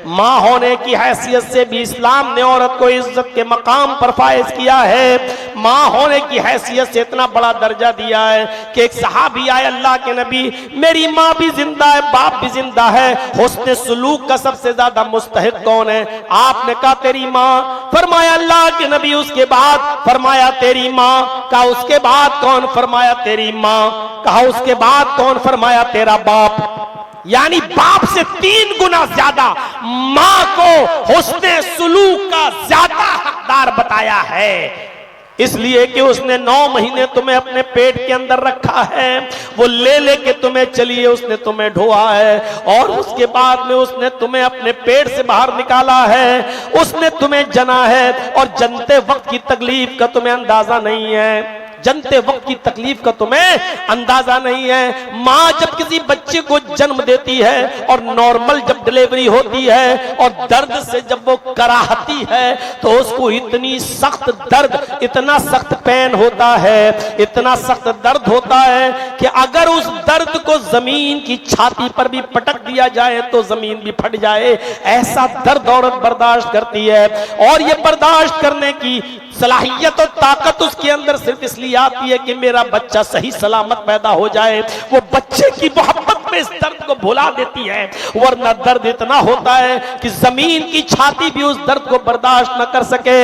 माँ होने की हैसियत से भी इस्लाम ने औरत को इज्जत के मकाम पर फाइज किया है। माँ होने की हैसियत से इतना बड़ा दर्जा दिया है कि एक सहाबी आए, अल्लाह के नबी मेरी माँ भी जिंदा है, बाप भी जिंदा है, हुस्न सुलूक का सबसे ज्यादा मुस्तहिक कौन है? आपने कहा तेरी माँ। फरमाया अल्लाह के नबी उसके बाद? फरमाया तेरी माँ। कहा उसके बाद कौन? फरमाया तेरी माँ। कहा उसके बाद कौन? फरमाया तेरा बाप। यानी बाप से 3 गुना ज्यादा मां को हुस्ने सुलूक का ज्यादा हकदार बताया है, इसलिए कि उसने 9 महीने तुम्हें अपने पेट के अंदर रखा है, वो ले लेके तुम्हें चलिए उसने तुम्हें ढोआ है, और उसके बाद में उसने तुम्हें अपने पेट से बाहर निकाला है, उसने तुम्हें जना है, और जनते वक्त की तकलीफ का तुम्हें अंदाजा नहीं है, जनते वक्त की तकलीफ का तुम्हें अंदाजा नहीं है। माँ जब किसी बच्चे को जन्म देती है और नॉर्मल जब डिलीवरी होती है और दर्द से जब वो कराहती है तो उसको इतनी सख्त दर्द, इतना सख्त पेन होता है, इतना सख्त दर्द होता है कि अगर उस दर्द को जमीन की छाती पर भी पटक दिया जाए तो जमीन भी फट जाए, ऐसा दर्द औरत बर्दाश्त करती है। और ये बर्दाश्त करने की सलाहियत और ताकत उसके अंदर सिर्फ इसलिए आती है कि मेरा बच्चा सही सलामत पैदा हो जाए। वो बच्चे की मोहब्बत में इस दर्द को भुला देती है, वरना दर्द इतना होता है कि जमीन की छाती भी उस दर्द को बर्दाश्त न कर सके।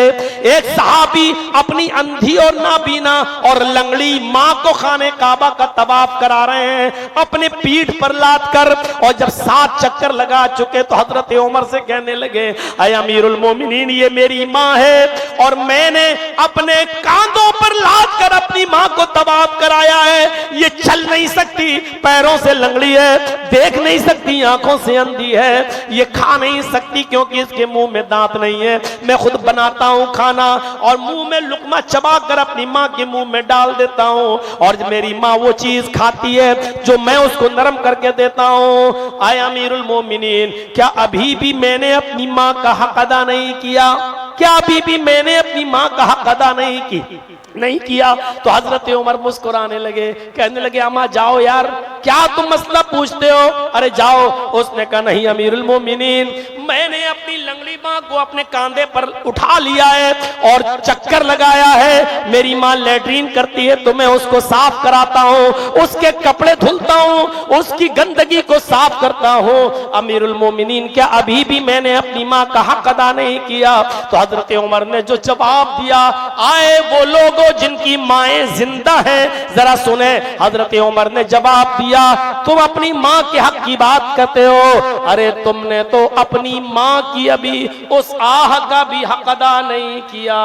एक सहाबी अपनी अंधी और नाबीना और लंगड़ी माँ को खाने काबा का तवाफ करा रहे हैं अपने पीठ पर लाद कर, और जब 7 चक्कर लगा चुके तो हजरत उमर से कहने लगे, ऐ अमीरुल मोमिनीन ये मेरी माँ है और मैंने अपने कांधों पर लाद कर अपनी मां को तवाफ कराया है। ये चल नहीं सकती, पैरों से लंगड़ी है, देख नहीं सकती, आंखों से अंधी है, ये खा नहीं सकती क्योंकि इसके मुंह में दांत नहीं है। मैं खुद बनाता हूं खाना और मुंह में लुकमा चबा कर अपनी मां के मुंह में डाल देता हूं, और मेरी मां वो चीज खाती है जो मैं उसको नरम करके देता हूं। आय अमीरुल मोमिनीन, क्या अभी भी मैंने अपनी मां का हक अदा नहीं किया? क्या अभी भी मैंने अपनी मां का हक अदा नहीं किया? तो हजरत उमर मुस्कुराने लगे, कहने लगे अम्मा जाओ यार, क्या तुम मसला पूछते हो? अरे जाओ। उसने कहा नहीं अमीरुल मोमिनीन, मैंने अपनी लंगड़ी मां को अपने कांधे पर उठा लिया है और चक्कर लगाया है, मेरी मां लेटरीन करती है तो मैं उसको साफ कराता हूं, उसके कपड़े धुलता हूं, उसकी गंदगी को साफ करता हूं। अमीरुल मोमिनीन, क्या अभी भी मैंने अपनी मां का हक अदा नहीं किया? तो हजरत उमर ने जो जवाब दिया, आए वो लोगों जिनकी माएं जिंदा हैं, जरा सुने। हजरत उमर ने जवाब दिया, तुम अपनी मां के हक की बात करते हो, अरे तुमने तो अपनी मां की अभी उस आह का भी हक अदा नहीं किया।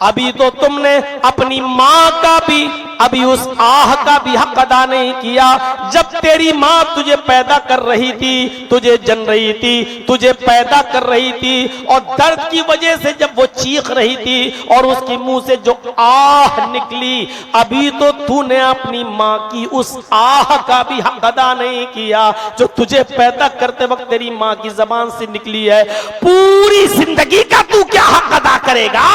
अभी तो तुमने अपनी मां का भी, अभी उस आह का भी हक अदा नहीं किया। जब तेरी मां तुझे पैदा कर रही थी, तुझे जन रही थी, तुझे पैदा कर रही थी, और दर्द की वजह से जब वो चीख रही थी और उसके मुंह से जो आह निकली, अभी तो तूने अपनी मां की उस आह का भी हक अदा नहीं किया जो तुझे पैदा करते वक्त तेरी मां की जबान से निकली है। पूरी जिंदगी का तू क्या हक अदा करेगा?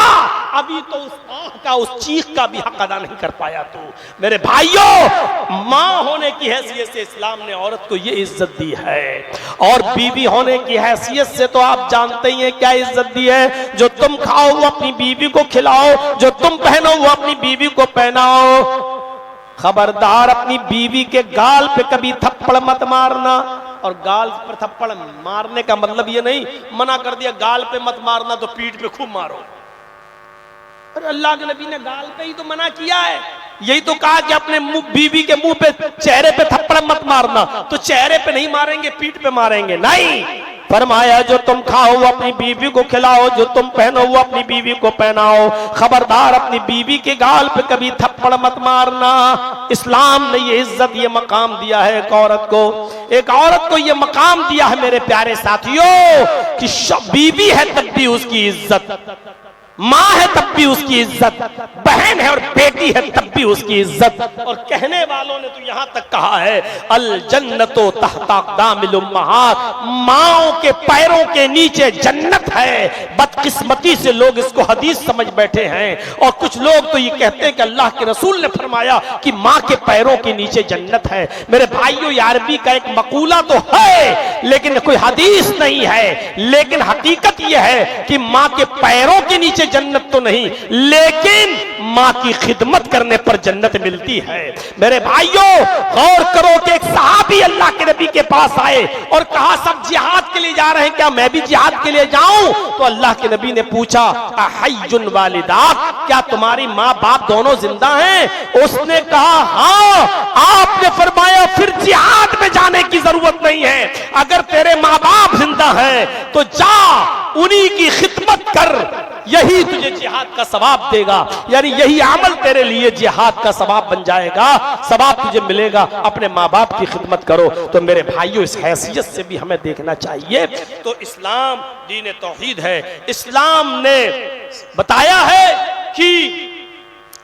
अभी तो उस आह का, उस चीख का भी हक अदा नहीं कर पाया तू। मेरे भाइयों, मां होने की हैसियत से इस्लाम ने औरत को ये इज्जत दी है, और बीवी होने की हैसियत से तो आप जानते ही हैं क्या इज्जत दी है। जो तुम खाओ वो अपनी बीवी को खिलाओ, जो तुम पहनो वो अपनी बीवी को पहनाओ। खबरदार अपनी बीवी के गाल पे कभी थप्पड़ मत मारना। और गाल पर थप्पड़ मारने का मतलब ये नहीं, मना कर दिया गाल पे मत मारना तो पीठ पे खूब मारो। अरे अल्लाह के नबी ने गाल पे ही तो मना किया है, यही तो कहा कि अपने बीवी के मुंह पे, चेहरे पे थप्पड़ मत मारना। तो चेहरे पे नहीं मारेंगे, पीठ पे मारेंगे? नहीं, फरमाया जो तुम खाओ वो अपनी बीवी को खिलाओ, जो तुम पहनो वो अपनी बीवी को पहनाओ। खबरदार अपनी बीवी के गाल पे कभी थप्पड़ मत मारना। इस्लाम ने ये इज्जत, ये मकाम दिया है एक औरत को। एक औरत को ये मकाम दिया है मेरे प्यारे साथियों कि बीवी है तब भी उसकी इज्जत, माँ है तब भी उसकी इज्जत, बहन है और बेटी है तब भी उसकी इज्जत। और कहने वालों ने तो यहां तक कहा है, अल जन्नतो तहता अक़दामिल उम्महात, माओं के पैरों के नीचे जन्नत जन्नत है। बदकिस्मती से लोग इसको हदीस समझ बैठे हैं और कुछ लोग तो ये कहते हैं कि अल्लाह के रसूल ने फरमाया कि माँ के पैरों के नीचे जन्नत है। मेरे भाइयों, ये अरबी का एक मकूला तो है लेकिन कोई हदीस नहीं है। लेकिन हकीकत यह है कि माँ के पैरों के नीचे जन्नत तो नहीं, लेकिन माँ की खिदमत करने पर जन्नत मिलती है। मेरे भाइयों, गौर करो कि एक सहाबी अल्लाह के नबी के पास आए और कहा सब जिहाद के लिए जा रहे हैं, क्या मैं भी जिहाद के लिए जाऊं? तो अल्लाह के नबी ने पूछा अहय्युन वालिदात, क्या तुम्हारी माँ बाप दोनों जिंदा हैं? उसने कहा हाँ। आपने फरमाया फिर जिहाद में जाने की जरूरत नहीं है। अगर तेरे माँ बाप जिंदा हैं तो जा उन्हीं की खिदमत कर, यही तुझे जिहाद का सवाब देगा। यानी यही अमल तेरे लिए जिहाद का सवाब बन जाएगा, सवाब तुझे मिलेगा। अपने माँ बाप की खिदमत करो। तो मेरे भाइयों, इस हैसियत से भी हमें देखना चाहिए। तो इस्लाम दीन तौहीद है। इस्लाम ने बताया है कि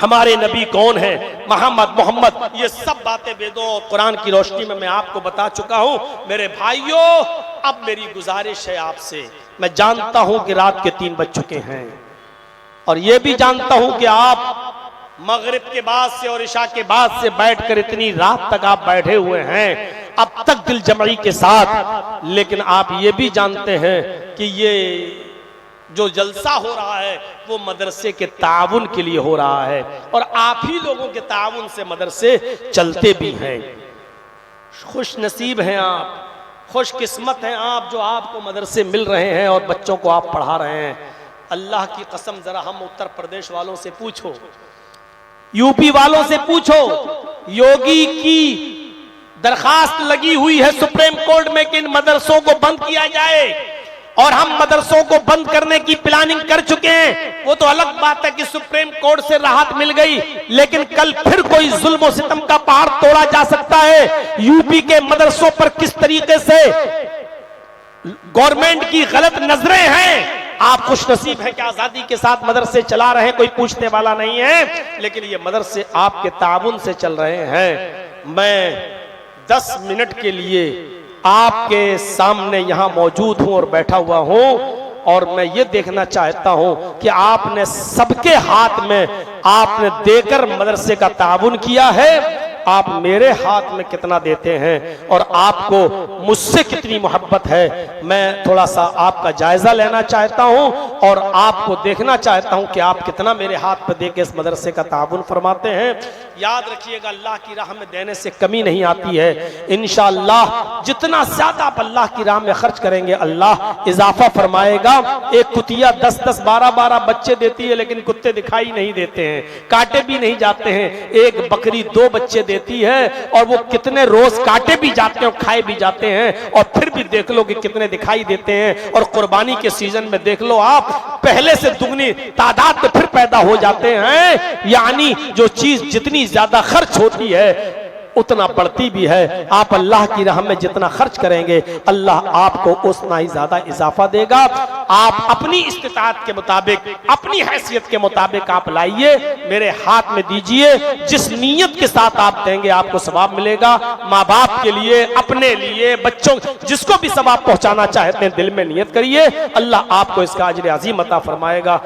हमारे नबी कौन है, मोहम्मद। ये सब बातें वेदों और कुरान की रोशनी में मैं आपको बता चुका हूं। मेरे भाइयों, अब मेरी गुजारिश है आपसे, मैं जानता हूं कि रात के 3 बज चुके हैं और यह भी जानता हूं कि आप मगरिब के बाद से और इशा के बाद से बैठकर इतनी रात तक आप बैठे हुए हैं, अब तक दिल जमई के साथ। लेकिन आप ये भी जानते हैं कि ये जो जलसा हो रहा है वो मदरसे के ताउन के लिए हो रहा है और आप ही लोगों के ताउन से मदरसे चलते भी हैं। खुश नसीब हैं आप, खुशकिस्मत हैं आप जो आपको मदरसे मिल रहे हैं और बच्चों को आप पढ़ा रहे हैं। अल्लाह की कसम, जरा हम उत्तर प्रदेश वालों से पूछो, यूपी वालों से पूछो, योगी की दरखास्त लगी हुई है सुप्रीम कोर्ट में कि इन मदरसों को बंद किया जाए और हम मदरसों को बंद करने की प्लानिंग कर चुके हैं। वो तो अलग बात है कि सुप्रीम कोर्ट से राहत मिल गई, लेकिन कल फिर कोई जुल्म और सितम का पहाड़ तोड़ा जा सकता है। यूपी के मदरसों पर किस तरीके से गवर्नमेंट की गलत नजरें हैं। आप खुश नसीब हैं कि आजादी के साथ मदरसे चला रहे हैं, कोई पूछने वाला नहीं है, लेकिन ये मदरसे आपके ताउन से चल रहे हैं। मैं 10 मिनट के लिए आपके सामने यहां मौजूद हूं और बैठा हुआ हूं और मैं ये देखना चाहता हूं कि आपने सबके हाथ में आपने देकर मदरसे का ताउन किया है। आप मेरे हाथ में कितना देते हैं और आपको मुझसे कितनी मोहब्बत है, मैं थोड़ा सा आपका जायजा लेना चाहता हूं और आपको देखना चाहता हूं कि आप कितना मेरे हाथ पर देके इस मदरसे का ताउन फरमाते हैं। याद रखिएगा, अल्लाह की राह में देने से कमी नहीं आती है। इंशाअल्लाह जितना ज्यादा आप अल्लाह की राह में खर्च करेंगे, अल्लाह इजाफा फरमाएगा। एक कुतिया 10-10, 12-12 बच्चे देती है, लेकिन कुत्ते दिखाई नहीं देते हैं, काटे भी नहीं जाते हैं। एक बकरी 2 बच्चे देती है और वो कितने रोज काटे भी जाते हैं और खाए भी जाते हैं, और फिर भी देख लो कि कितने दिखाई देते हैं। और कुर्बानी के सीजन में देख लो आप, पहले से दुगनी तादाद में फिर पैदा हो जाते हैं। यानी जो चीज जितनी ज्यादा खर्च होती है उतना बढ़ती भी है। आप अल्लाह की राह में जितना खर्च करेंगे, अल्लाह आपको उतना ही ज्यादा इजाफा देगा। आप अपनी इस्तिताअत के मुताबिक, अपनी हैसियत के मुताबिक आप लाइए, मेरे हाथ में दीजिए। जिस नीयत के साथ आप देंगे आपको सवाब मिलेगा। माँ बाप के लिए, अपने लिए, बच्चों, जिसको भी सवाब पहुंचाना चाहते हैं दिल में नियत करिए, अल्लाह आपको इसका अजर अजीम अता फरमाएगा।